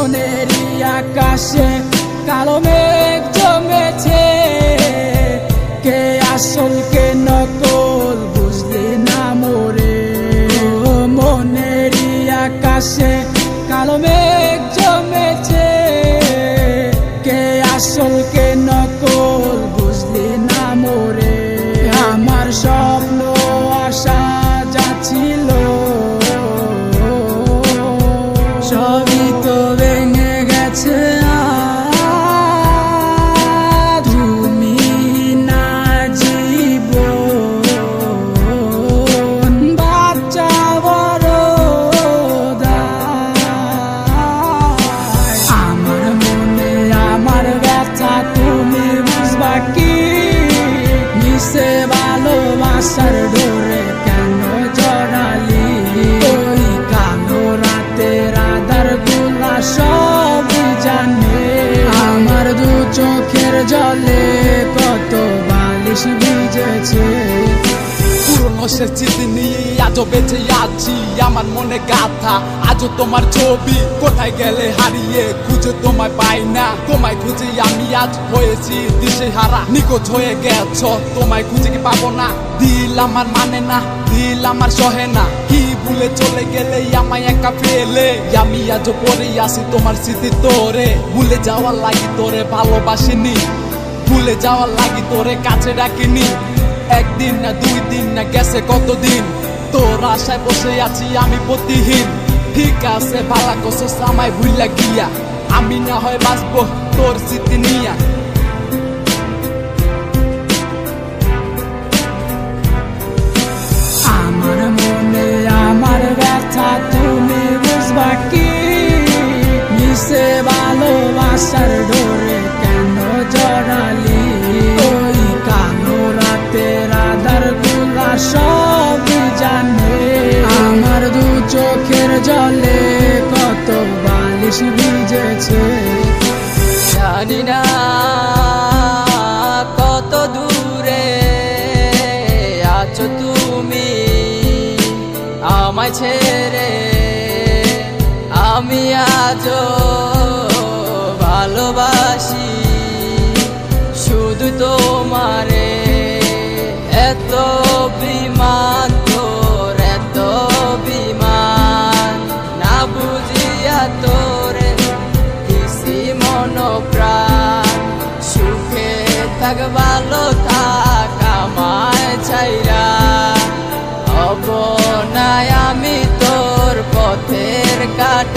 মনেরই আকাশে কালো মেঘ জমেছে, কে আসল কে নকল বুঝলি না মোরে। মনেরই আকাশে কালো মেঘ জমেছে, কে আসল কে নকল বুঝলি না মোরে। আমার স্বপ্ন আশা যা ছিল সবই তো ভেঙে গেছে। তুমি না জীবন বাচ্চা বড় আমার মনে আমার ব্যথা তুমি বুঝবা কি? মিশে ভালোবাসার ডোরে কেন জড়ালি? ওই কালো রাতের আধার গুলা সবই জানে। আমার দু চোখের জলে কত বালিশ ভিজেছে। পুরনো সে স্মৃতি নিয়ে আজও বেঁচে আছি, আমার মনে গাথা আজও তোমার ছবি। কোথায় গেলে হারিয়ে খুঁজে তোমায় পাই না, তোমায় খুঁজে আমি আজ হয়েছি দিশেহারা। নিখোঁজ হয়ে গেছ, তোমায় খুঁজে কি পাবো না? দিল আমার মানে না, দিল আমার সহে না। কি ভুলে চলে গেলে আমায় একা ফেলে, আমি আজও পড়ে আসি তোমার স্মৃতি তোরে। ভুলে যাওয়ার লাগি তোরে ভালোবাসিনি, ভুলে যাওয়ার লাগি তোরে কাছে ডাকিনি। একদিন না দুই দিন না গেছে কতদিন, তোর আশায় বসে আছি আমি প্রতিহীন। ঠিক আছে ভালা কসস আমায় ভুইলা গিয়া, আমি না হয় বাঁচবো তোর স্মৃতি নিয়া। আমার মনে আমার ব্যথা তুমি বুঝবা কি? মিশে ভালোবাসার ডোরে কেন জড়ালি? ওই কালো রাতের আধার গুলা সবই জানে। আমার দু চোখের জলে কত বালিশ ভিজেছে। জানি না কত দূরে আছো তুমি আমায় ছেড়ে, আমি আজও ভালোবাসি শুধু তোমারে। এত বিমান তোর এত বিমান, না বুঝিয়া তোরে দিছি মন প্রাণ। সুখে থাক ভালো থাক আমায় ছাইরা, হব না আমি তোর পথের কাটা।